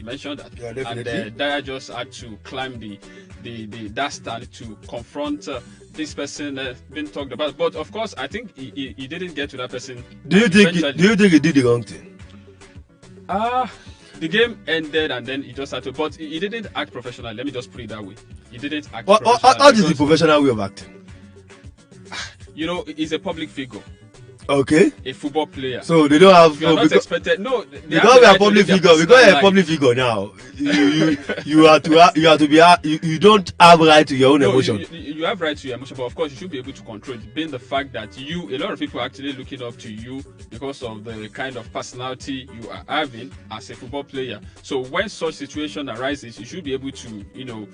mentioned that. Yeah, definitely. And Dyer just had to climb that stand to confront this person being talked about. But of course, I think he didn't get to that person. Do you think he did the wrong thing? The game ended and then he just had to, but he didn't act professional. Let me just put it that way. He didn't act professional. How is the professional way of acting? You know, he's a public figure. Okay. A football player. So they don't have. You are not expected. No, because we are public figure. Because you are a public figure now. You have to be. You don't have right to your own emotion. You have right to your emotion, but of course you should be able to control it. Being the fact that a lot of people are actually looking up to you because of the kind of personality you are having as a football player. So when such situation arises, you should be able to,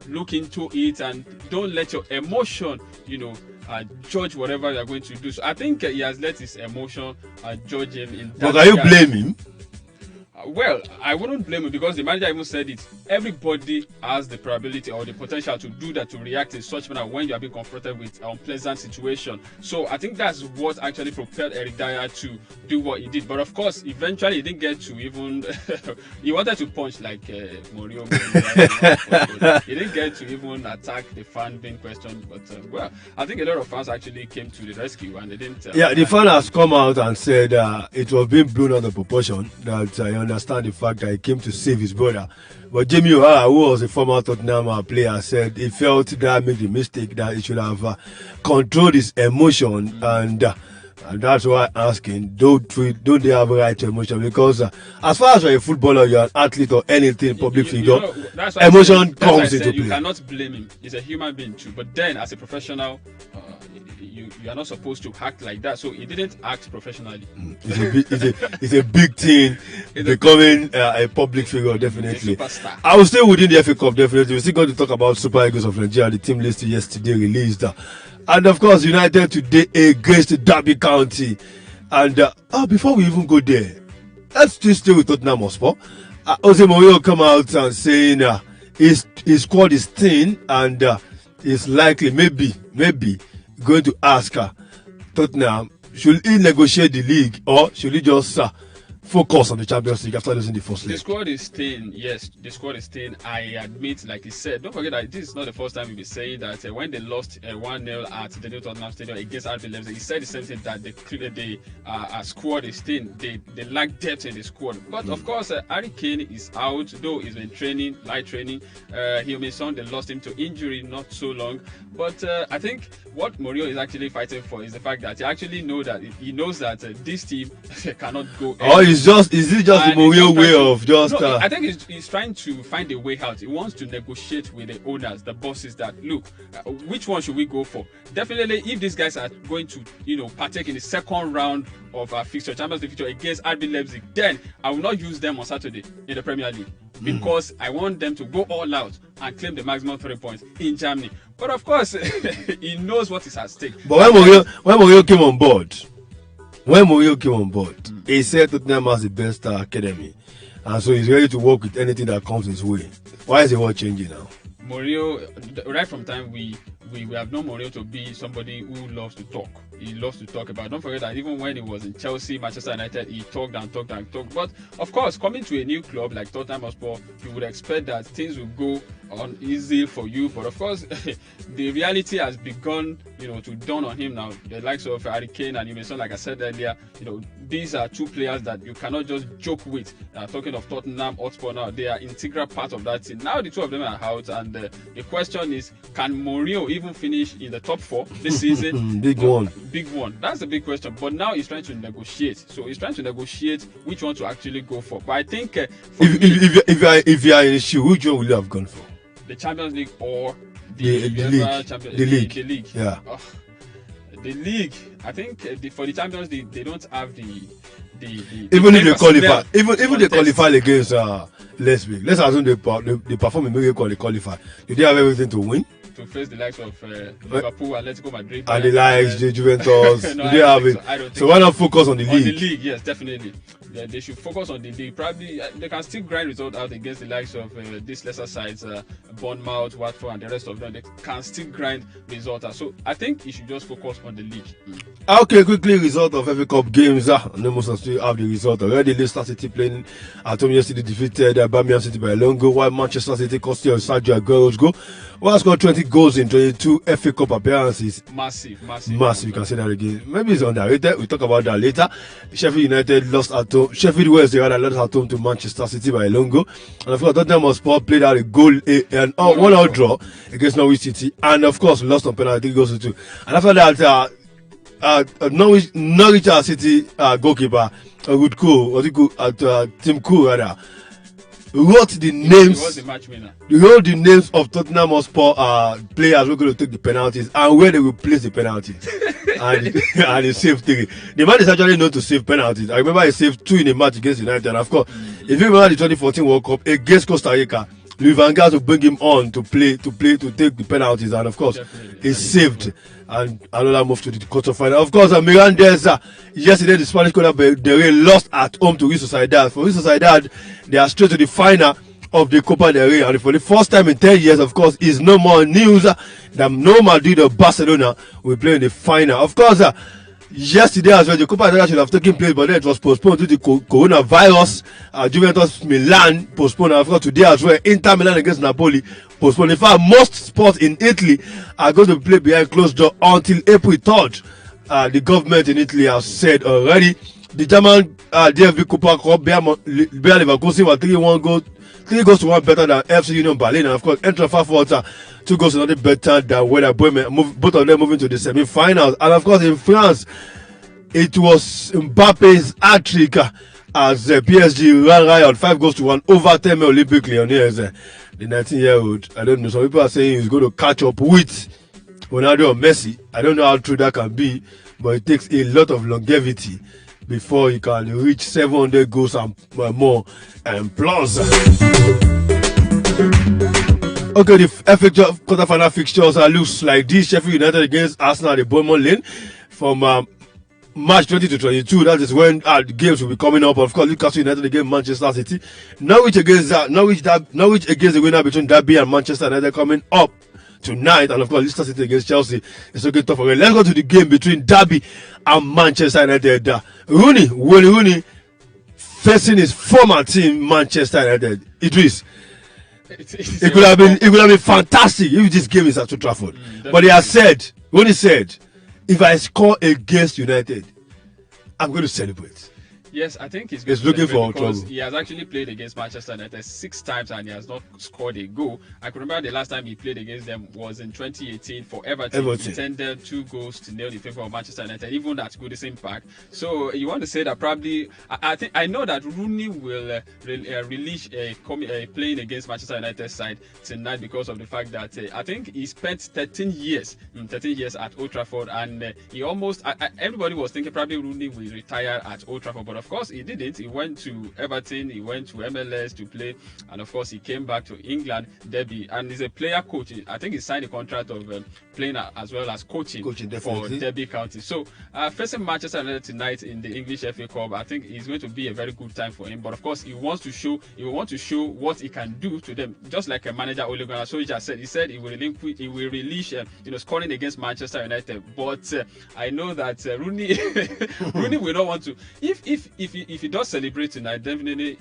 look into it and don't let your emotion, judge whatever you are going to do. So I think he has let his emotion judge him. In that but can you blame him? Well, I wouldn't blame him because the manager even said it. Everybody has the probability or the potential to do that, to react in such manner when you are being confronted with an unpleasant situation. So I think that's what actually propelled Eric Dyer to do what he did. But of course, eventually he didn't get to even. He wanted to punch like Mourinho. He didn't get to even attack the fan being questioned. But well, I think a lot of fans actually came to the rescue and they didn't. The fan has come out and said it was being blown out of proportion. That I understand the fact that he came to save his brother. But Jamie O'Hara, who was a former Tottenham player, said he felt that made the mistake, that he should have controlled his emotion, and that's why I'm asking, don't they have a right to emotion? Because as far as you're a footballer, you're an athlete or anything, public figure, emotion comes into play. You cannot blame him. He's a human being too. But then, as a professional, you are not supposed to act like that. So he didn't act professionally. It's a big thing, becoming a public figure, definitely. A superstar. I will stay within the FA Cup, definitely. We're still going to talk about Super Eagles of Nigeria. The team list yesterday released. And of course, United today against Derby County. And before we even go there, let's just stay with Tottenham Hotspur. Jose Mourinho come out and saying his squad is thin and is likely, maybe going to ask Tottenham, should he negotiate the league or should he just focus on the Champions League after losing the first leg? The squad is thin, yes. The squad is thin. I admit, like he said, don't forget that this is not the first time we'll be saying that when they lost 1-0 at the new Tottenham Stadium against RB Leipzig, he said the same thing, that the squad is thin. They lack depth in the squad. But of course, Harry Kane is out, though he's been training, light training. Heung-min Son, they lost him to injury not so long. But I think what Mourinho is actually fighting for is the fact that he actually knows that this team cannot go anywhere. Is it just the Mourinho way of just? No, I think he's trying to find a way out. He wants to negotiate with the owners, the bosses. That look, which one should we go for? Definitely, if these guys are going to, partake in the second round of our fixture, Champions League fixture against RB Leipzig, then I will not use them on Saturday in the Premier League because I want them to go all out and claim the maximum 3 points in Germany. But of course, he knows what is at stake. But when Mourinho came on board, he said Tottenham has the best academy, and so he's ready to work with anything that comes his way. Why is the world changing now? Mourinho, right from time we have known Mourinho to be somebody who loves to talk. He loves to talk about. Don't forget that even when he was in Chelsea, Manchester United, he talked and talked and talked. But of course, coming to a new club like Tottenham Hotspur, you would expect that things will go on easy for you. But of course, the reality has begun, to dawn on him now. The likes of Harry Kane and Heung-min Son, like I said earlier, these are two players that you cannot just joke with. Talking of Tottenham Hotspur now, they are integral part of that team. Now the two of them are out, and the question is, can Mourinho even finish in the top 4 this season? Big one. That's the big question. But now he's trying to negotiate. So he's trying to negotiate which one to actually go for. But I think if you are in the shoe, which one will you have gone for? The Champions League or the league? The league. Yeah. The league. I think for the Champions League, they don't have the even if they qualify, even they qualify against Leipzig. Let's assume they perform a miracle, they qualify. Do they have everything to win? to face the likes of Liverpool, Atletico Madrid, and the likes, the Juventus. No, They have it. So why not focus on the on league? the league, yes, definitely. They should focus on the league. Probably they can still grind results out against the likes of these lesser sides, Bournemouth, Watford, and the rest of them. They can still grind results out. So I think you should just focus on the league. Okay, quickly result of FA Cup games. No most of you have the result already. Leicester City playing at home yesterday defeated Birmingham City by a long goal, while Manchester City cost Sergio Aguero's goal. One scored 20 goals in 22 FA Cup appearances. Massive. You can say that again. Maybe it's underrated. We'll talk about that later. Sheffield United lost at home. Sheffield Wednesday lost at home to Manchester City by a long goal. And of course, Tottenham Hotspur played out a goal, an 1-1 draw against Norwich City, and of course lost on penalty 3 goals to 2. And after that, Norwich City goalkeeper Tim Cool rather wrote the names. He was the match winner. He wrote the names of Tottenham Hotspur players who are going to take the penalties and where they will place the penalties. and he saved 3. The man is actually known to save penalties. I remember he saved 2 in a match against United. And of course, if you remember the 2014 World Cup against Costa Rica, Louis Van Gaal to bring him on to take the penalties, and of course he saved and another move to the quarterfinal. Of course, Mirandes yesterday the Spanish Copa del Rey lost at home to Real Sociedad. For Real Sociedad, they are straight to the final of the Copa del Rey, and for the first time in 10 years, of course, is no more news that no Madrid or Barcelona will play in the final. Of course, yesterday as well, the Copa del Rey should have taken place, but then it was postponed due to coronavirus. Juventus Milan postponed, and of course today as well, Inter Milan against Napoli postponed. In fact, most sports in Italy are going to play behind closed door until April 3rd. The government in Italy has said already. The German DFB Copa Cup, Bayer Leverkusen were 3 goals to 1 better than FC Union Berlin, and of course Eintracht Frankfurt 2 goals to nothing better than Werder Bremen. Both of them moving to the semi-finals. And of course in France, it was Mbappe's hat-trick as PSG ran riot 5 goals to 1 over 10 Olympic Lyonnais. The 19-year-old, I don't know, some people are saying he's going to catch up with Ronaldo or Messi. I don't know how true that can be, but it takes a lot of longevity before you can reach 700 goals and more and plus. Okay, the FA quarterfinal fixtures looks like this. Sheffield United against Arsenal at the Bournemouth Lane from March 20 to 22. That is when the games will be coming up. Of course, Newcastle United against Manchester City. Norwich against the winner between Derby and Manchester United coming up tonight, and of course Leicester City against Chelsea is looking tough again. Let's go to the game between Derby and Manchester United. Wayne Rooney facing his former team Manchester United. Idris, it could have been fantastic if this game is at Old Trafford. But Rooney said, if I score against United, I'm going to celebrate. Yes, I think he's looking for trouble. He has actually played against Manchester United 6 times and he has not scored a goal. I can remember the last time he played against them was in 2018 for Everton. He tended 2 goals to nil in favor of Manchester United, even at Goodison Park. So you want to say that probably I know that Rooney will release playing against Manchester United side tonight because of the fact that I think he spent 13 years at Old Trafford, and he almost everybody was thinking probably Rooney will retire at Old Trafford, but of course he didn't. He went to Everton, he went to MLS to play, and of course he came back to England, Derby, and he's a player coach. I think he signed a contract of playing as well as coaching for Derby County. So facing Manchester United tonight in the English FA Cup, I think it's going to be a very good time for him. But of course he want to show what he can do to them, just like a manager Ole Gunnar Solskjaer said. He said he will release scoring against Manchester United. But I know that Rooney will not want to. If he does celebrate tonight, definitely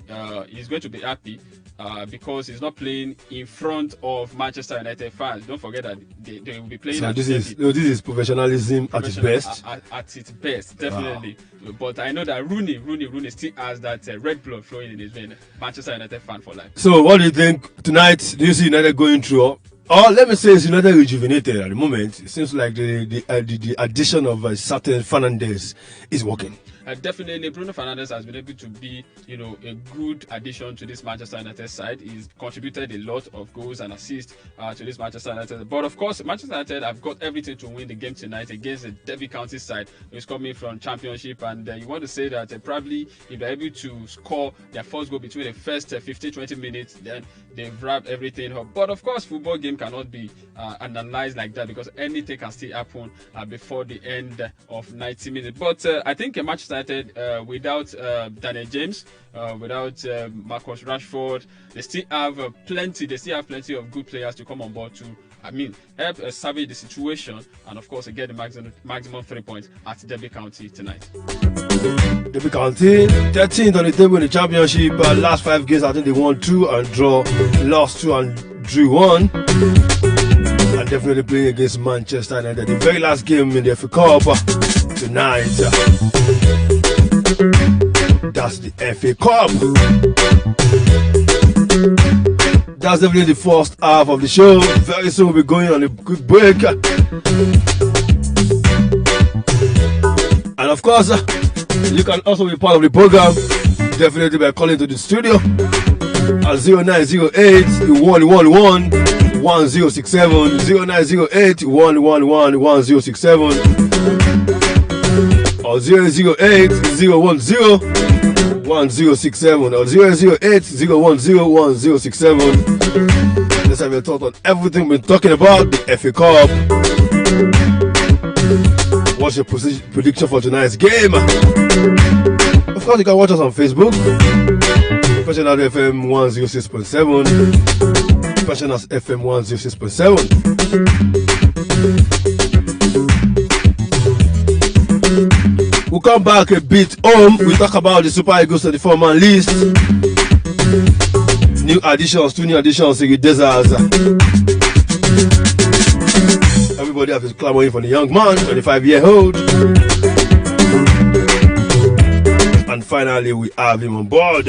he's going to be happy because he's not playing in front of Manchester United fans. Don't forget that they will be playing. So this is professionalism at its best. At its best, definitely. Wow. But I know that Rooney still has that red blood flowing in his vein. Manchester United fan for life. So what do you think tonight? Do you see United going through? Or let me say, it's United rejuvenated at the moment. It seems like the addition of certain Fernandes is working. definitely Bruno Fernandes has been able to be, a good addition to this Manchester United side. He's contributed a lot of goals and assists to this Manchester United. But of course, Manchester United have got everything to win the game tonight against the Derby County side, who is coming from Championship. And you want to say that probably if they're able to score their first goal between the first 15-20 minutes, then they've wrapped everything up. But of course, football game cannot be analyzed like that, because anything can still happen before the end of 90 minutes. But I think Manchester United, without Daniel James, without Marcus Rashford, they still have plenty of good players to come on board to help salvage the situation, and of course get the maximum 3 points at Derby County tonight. Derby County 13th on the table in the Championship. Last 5 games, I think they won 2 and lost 2 and drew 1. And definitely playing against Manchester United. The very last game in the FA Cup tonight. That's the FA Cup. That's definitely the first half of the show. Very soon we'll be going on a quick break. And of course, you can also be part of the program. Definitely by calling to the studio at 0908-111-1067, 0908-111-1067, or 008-010-1067, or 008-010-1067. Let's have your thought on everything we've been talking about, the FA Cup. What's your prediction for tonight's game? Of course, you can watch us on Facebook, Passionate FM 106.7, Passionate FM 106.7. We'll come back a bit home. We talk about the Super Eagles 34-man list. New additions, 2 new additions to the deserts. Everybody has been clamoring for the young man, 25-year-old. And finally, we have him on board.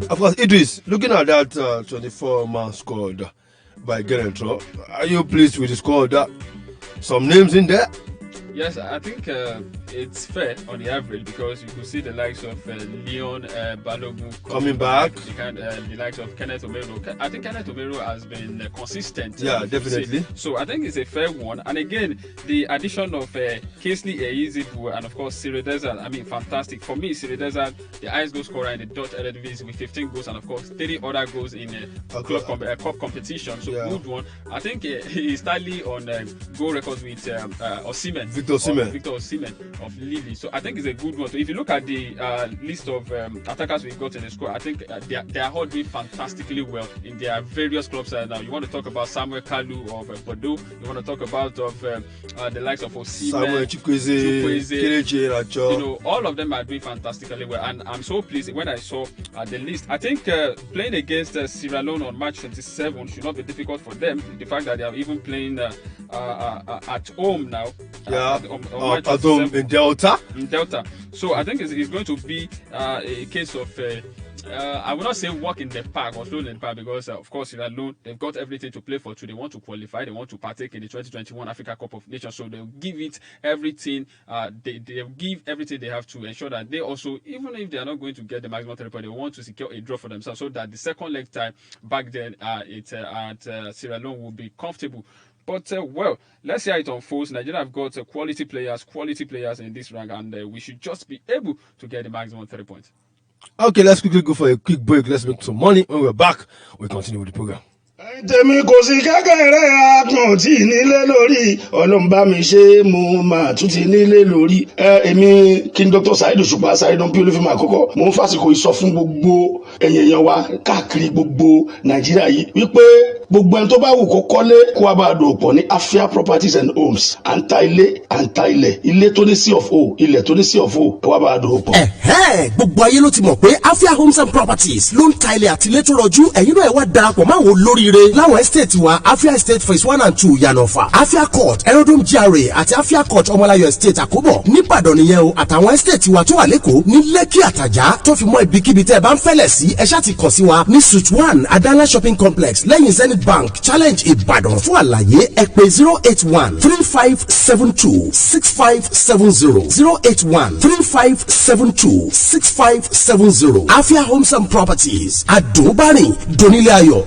Of course, Idris, looking at that 24-man squad by Genentro, are you pleased with the squad? Some names in there? Yes, I think it's fair on the average, because you could see the likes of Leon Balogun coming back. The likes of Kenneth Omero. I think Kenneth Omero has been consistent. Yeah, definitely. So I think it's a fair one. And again, the addition of Kingsley Eyizibu and of course Cyril Desert, fantastic. For me, Cyril Desert, the highest goal scorer in the Dutch Eredivisie with 15 goals and of course 30 other goals in cup competition. So yeah, good one. I think he's tally on goal records with Osimhen. Victor Osimhen of Lille. So I think it's a good one. So if you look at the list of attackers we've got in the squad, I think they are all doing fantastically well in their various clubs now. You want to talk about Samuel Kalu of Bordeaux. You want to talk about the likes of Osimhen, Samuel Chukwueze, all of them are doing fantastically well. And I'm so pleased when I saw the list. I think playing against Sierra Leone on March 27 should not be difficult for them. The fact that they are even playing at home now. At home in Delta. So I think it's going to be a case of I will not say walk in the park or stroll in the park, because of course Sierra Leone, they've got everything to play for too. They want to qualify, they want to partake in the 2021 Africa Cup of Nations, so they'll give it everything. They'll give everything they have to ensure that they also, even if they are not going to get the maximum 3 points, they want to secure a draw for themselves, so that the second leg time back then at Sierra Leone will be comfortable. But let's see how it unfolds. Nigeria have got quality players in this rank, and we should just be able to get the maximum 3 points. Okay, let's quickly go for a quick break. Let's make some money. When we're back, we'll continue with the program. tèmi kò sí kékeré àtún tí nílé lórí ọlọ́mbà mi ṣe mo máa tún ti nílé lórí. Èmi kí n Dr. Saheed Òṣùpá Saheed bí olúfimọ àkọ́kọ́ mo ń fàsìkò ìsọ fún gbogbo èèyàn wa káàkiri gbogbo Nàìjíríà yìí wípé gbogbo ẹni tó bá wù kó kọ́lé kó wá bá dòwò pọ̀ ní Afia Properties and Homes àǹtà ilẹ̀ ilé tó ní sí of o ilẹ̀ tó ní sí of o kó wá bá dòwò pọ̀. Gbogbo ayé ló ti mọ̀ pé Afia Homes and Properties ló ń ta ilẹ̀ àti ilé tó rọjú. Ẹ̀yin náà ẹ wá darapọ̀ máwọn olóríire láwọn estate wa Afia Estate phase 1 and 2 Yanofa, Afia Court Aerodrome GRA àti Afia Court Ọmọláyọ̀ Estate Àkóbọ̀ níbàdàn nìyẹn o, àtàwọn estate wa tó wà lẹ́kọ̀ọ́ ní Lẹ́kì Àtàjà tó fi mọ́ ibikíbi tẹ́ ẹ bá ń fẹ́lẹ̀ sí ẹ ṣáà ti kàn sí wa ní suite 1 Adana Shopping Complex lẹ́yìn Zenith Bank Challenge Ìbàdàn. fún àlàyé ẹ pè 081-3572-6570 081-3572-6570. Afia Homes and Properties àdùnbárìn donílé ayọ̀.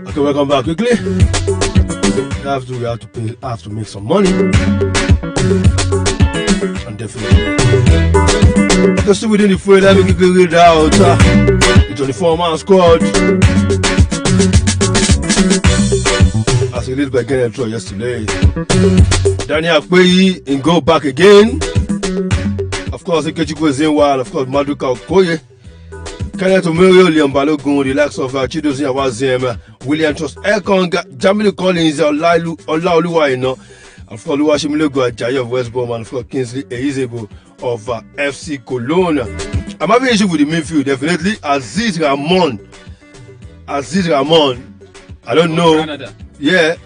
Okay, welcome back quickly. We have to make some money. And definitely. Just still within the frame, let me quickly read out the 24-man squad. As he did by getting a throw yesterday. Daniel Akpeyi in goal back again. Of course, Ikechukwu Ezenwa and of course Maduka Okoye. Kenneth Omerio, Liam Balogun, the likes of Chidozie Awaziem, William Trust Ekong, Jamilu Collins, Olaoluwaina, and for Oluwashimilogo Ajayi of West Brom, and for Kingsley Eizebo of FC Cologne. I'm having issue with the midfield, definitely. Aziz Ramon. I don't know. Canada. Yeah,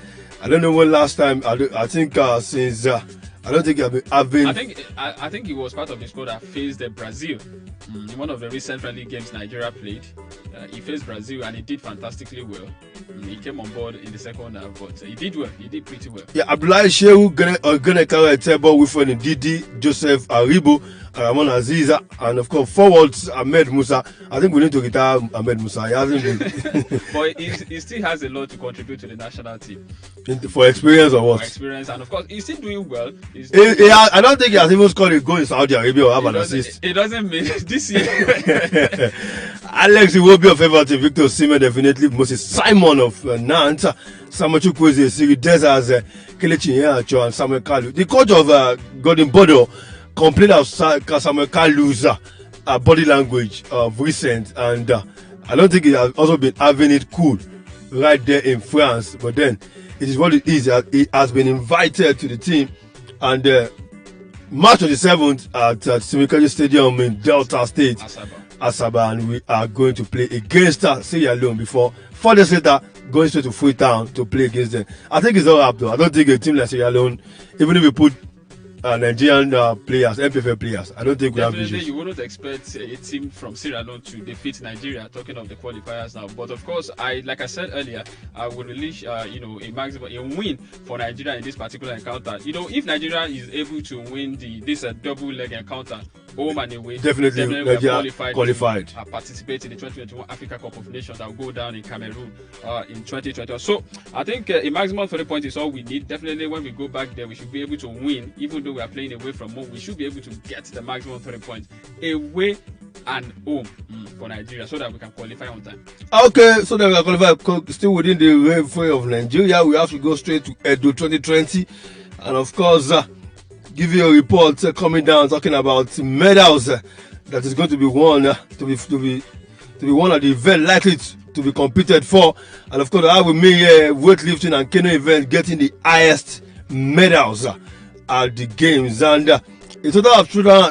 I don't know when last time. I think since. I don't think I've been. I think he was part of the squad that faced Brazil in one of the recent friendly games Nigeria played. He faced Brazil and he did fantastically well. He came on board in the second half, but he did well. He did pretty well. Yeah, Abdullahi Shehu, Gane Kara Etebo, with Didi, Joseph Aribo, Ramon Aziza, and of course forwards Ahmed Musa. I think we need to retire Ahmed Musa. He hasn't been. But he still has a lot to contribute to the national team. For experience or what? For experience, and of course he's still doing well. I don't think he has even scored a goal in Saudi Arabia or have an assist. It doesn't mean this year. Alex Iwobi of Everton, Victor Osimhen definitely, Moses Simon of Nantes, Samuel Chukwueze, Siri Desas, Kelechi Iheanacho, and Samuel Kalu. The coach of Gordon Bodo complained of Samuel Kalu's body language of recent, and I don't think he has also been having it cool right there in France. But then it is what it is. He has been invited to the team, and March 27th at Simikadi Stadium in Delta State, Asaba, and we are going to play against Sierra Leone before 4 days later going straight to Freetown to play against them. I think it's all up though. I don't think a team like Sierra Leone, even if we put Nigerian players, MPFL players, I don't think we have issues. You wouldn't expect a team from Sierra Leone to defeat Nigeria, talking of the qualifiers now. But of course, like I said earlier, I would release a win for Nigeria in this particular encounter. If Nigeria is able to win this double leg encounter, home and away, definitely Nigeria qualified. To participate in the 2021 Africa Cup of Nations that will go down in Cameroon in 2021. So I think a maximum 30 points is all we need. Definitely when we go back there, we should be able to win. Even though we are playing away from home, we should be able to get the maximum 30 points away and home for Nigeria so that we can qualify on time. Okay, so that we can qualify still within the referee of Nigeria. We have to go straight to Edo 2020, and of course give you a report coming down talking about medals that is going to be won to be one of the event likely to be competed for. And of course I will make weightlifting and canoe event getting the highest medals at the games, and a total of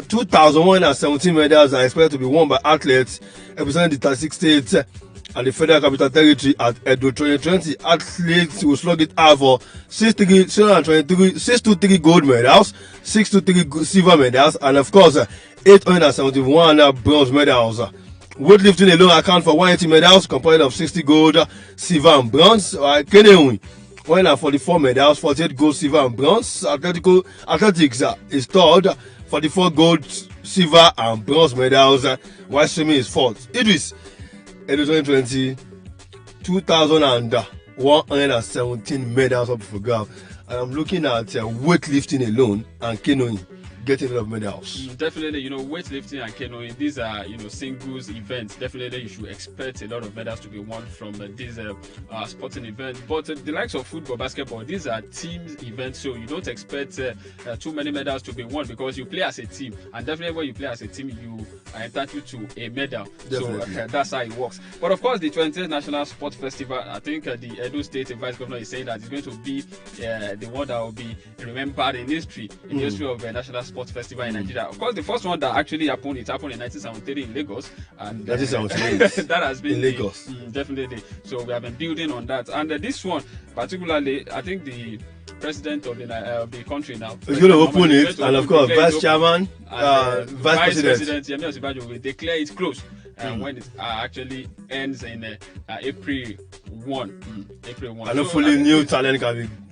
2,117 medals are expected to be won by athletes representing the 36 states and the Federal Capital Territory at Edo 2020. Athletes will slug it out for 623 gold medals, 623 silver medals, and of course 871 bronze medals. Weightlifting alone account for 180 medals, comprised of 60 gold, silver, and bronze. Canoeing 144 medals, 48 gold, silver, and bronze. Athletics is third, 44 gold, silver, and bronze medals, while swimming is fourth. EEDRIS Edo 2020, 2,117 medals up for grabs. I am looking at weightlifting alone and canoeing. getting a lot of medals. Definitely, weightlifting and canoeing, these are, singles events. Definitely, you should expect a lot of medals to be won from these sporting events. But the likes of football, basketball, these are team events, so you don't expect too many medals to be won because you play as a team. And definitely, when you play as a team, you are entitled to a medal. Definitely. So that's how it works. But of course, the 20th National Sports Festival, I think the Edo State Vice Governor is saying that it's going to be the one that will be remembered in history, the history of the National Sports Festival in Nigeria. Of course, the first one that actually happened, it happened in 1973 in Lagos, and that has been in Lagos. Definitely. So we have been building on that, and this one particularly, I think the president of the country now is going to open it, and of course, vice chairman, vice president Yemi Osinbajo will declare it closed when it actually ends in April 1. April 1. And hopefully, new talent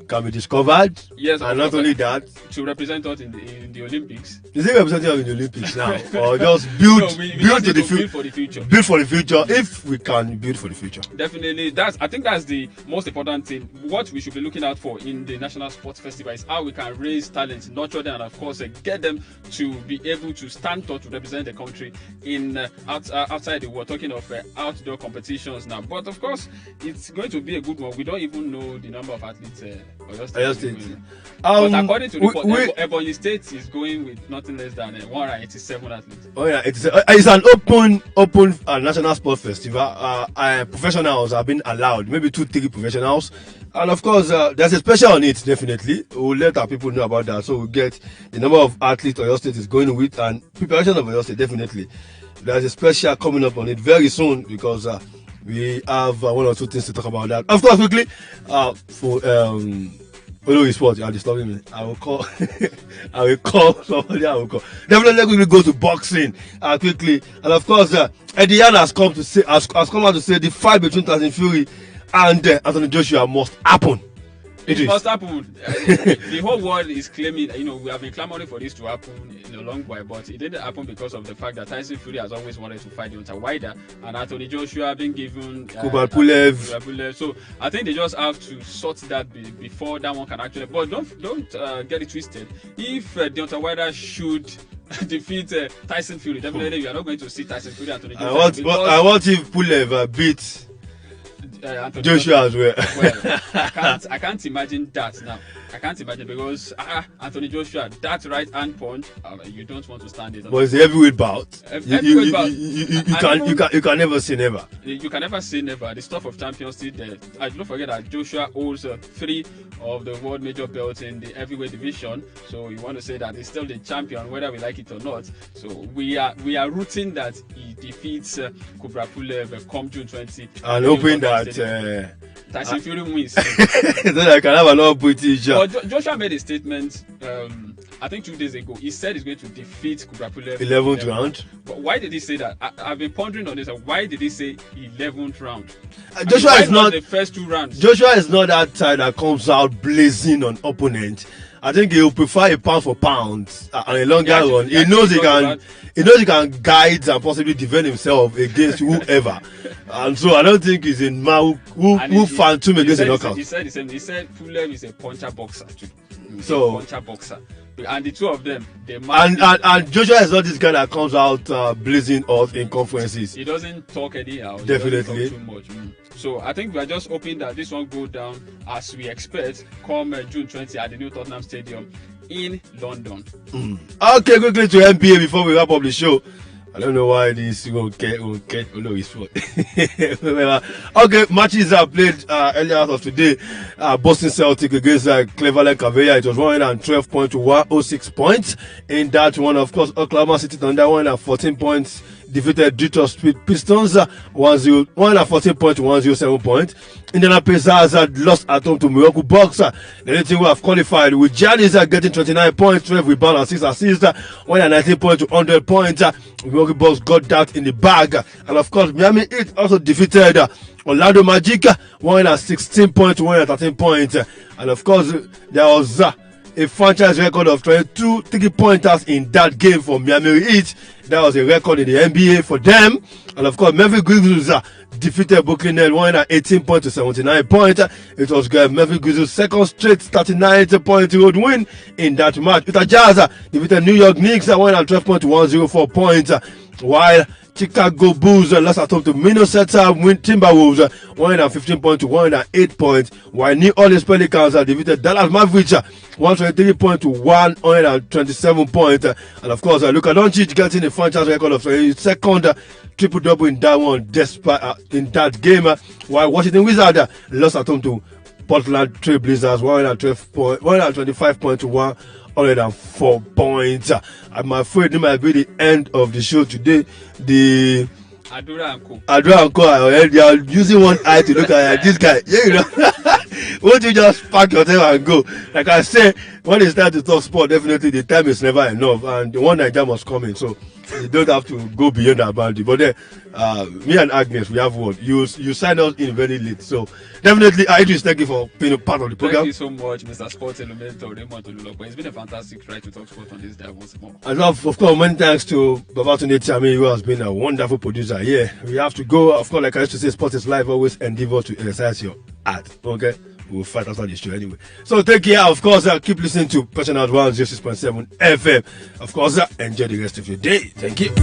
can be discovered. Yes, and not only that, to represent us in the Olympics. Is it representing us in the Olympics now, or just build to the build for the future? Build for the future, if we can build for the future. Definitely, I think that's the most important thing. What we should be looking out for in the National Sports Festival is how we can raise talent, nurture them, and of course get them to be able to stand tall to represent the country in outside the world. Talking of outdoor competitions now, but of course it's going to be a good one. We don't even know the number of athletes. Oyo State. But according to the report, Ebonyi State is going with nothing less than 187 athletes. Oh yeah, it's an open national sports festival. Professionals have been allowed, maybe 2-3 professionals, and of course there's a special on it. Definitely, we'll let our people know about that, so we'll get the number of athletes Oyo State is going with and preparation of Oyo State. Definitely, there's a special coming up on it very soon because we have 1 or 2 things to talk about that. Of course, quickly for Olowi Sport, you are disturbing me. I will call somebody. Definitely, we go to boxing quickly, and of course, Eddie Yan has come out to say the fight between Tyson Fury and Anthony Joshua must happen. It must happen. The whole world is claiming, we have been clamoring for this to happen in a long while, but it didn't happen because of the fact that Tyson Fury has always wanted to fight Deontay Wilder, and Anthony Joshua been given Pulev. So I think they just have to sort that before that one can actually. But don't get it twisted. If Deontay Wilder should defeat Tyson Fury, definitely you are not going to see Tyson Fury Anthony Joshua. I want if Pulev beat Joshua as well. I can't imagine that now. I can't imagine because Anthony Joshua, that right hand punch, you don't want to stand it. But it's a heavyweight bout. You can never say never. You can never say never. The stuff of champions still there. I don't forget that Joshua holds 3 of the world major belts in the heavyweight division. So you want to say that he's still the champion, whether we like it or not. So we are rooting that he defeats Kubra Pulev come June 20. And hoping that Tyson Fury wins. So that I can have another British. But Joshua made a statement, I think 2 days ago. He said he's going to defeat Kubra Pulev 11th round. But why did he say that? I've been pondering on this. Why did he say 11th round? Joshua is not the first 2 rounds. Joshua is not that type that comes out blazing on opponent. I think he will prefer a pound for pound and a longer run. He knows he can guide and possibly defend himself against whoever. And so I don't think he's a man who phantom against a knockout. He said the same. He said Pulev is a puncher boxer too. So puncher boxer. And the 2 of them, and Joshua is not this guy that comes out blazing off in conferences. He doesn't talk anyhow. Definitely. He doesn't talk too much. So I think we are just hoping that this one go down as we expect come June 20 at the new Tottenham Stadium in London. Okay, quickly to NBA before we wrap up the show. I don't know why this won't get Olowi Sport. Okay, matches are played earlier out of today. Boston Celtics against Cleveland Cavaliers. It was 112 points to 106 points. In that one, of course, Oklahoma City Thunder 114 points. Defeated Detroit Pistons 114 points to 107 points. Indiana Pacers had lost at home to Milwaukee Bucks. The only team who have qualified with Giannis getting 29 points, 12 rebounds and 6 assists, 119 points to 100 points. Milwaukee Bucks got that in the bag. And of course, Miami Heat also defeated Orlando Magic 116 points to 113 points. And of course, there was a franchise record of 22 3-pointers in that game for Miami Heat. That was a record in the NBA for them. And of course, Memphis Grizzlies defeated Brooklyn Nets 118 points to 79 points. It was Memphis Grizzlies' second straight 39 point road win in that match. Utah Jazz defeated New York Knicks 112 points to 104 points, while Chicago Bulls lost at home to Minnesota Timberwolves 115 points to 108 points, while New Orleans Pelicans defeated Dallas Mavericks 123 points to 127 points. And of course, Luka Doncic getting a franchise record of his second triple-double in that one, despite in that game, while Washington Wizards lost at home to Portland Trail Blazers 125 points to 104 points. I'm afraid it might be the end of the show today. The Adura and Co. They are using one eye to look at this guy. Yeah, you know. Won't you just pack yourself and go? Like I say, when it's time to talk sport, definitely the time is never enough, and the one Nigeria must come in. So you don't have to go beyond that boundary. But then, me and Agnes, we have one. You signed us in very late, so definitely, Idris, thank you for being a part of the program. Thank you so much, Mr. Sports Illuminator Raymond TOLULOPE. It's been a fantastic ride to talk sport on this day once more. And of course, many thanks to Babatunde Chami, who has been a wonderful producer. Yeah, we have to go. Of course, like I used to say, sport is life. Always endeavor to exercise your art. Okay, we'll fight after the show anyway. So take care. Of course, keep listening to Personal 106.7 FM. Of course, enjoy the rest of your day. Thank you.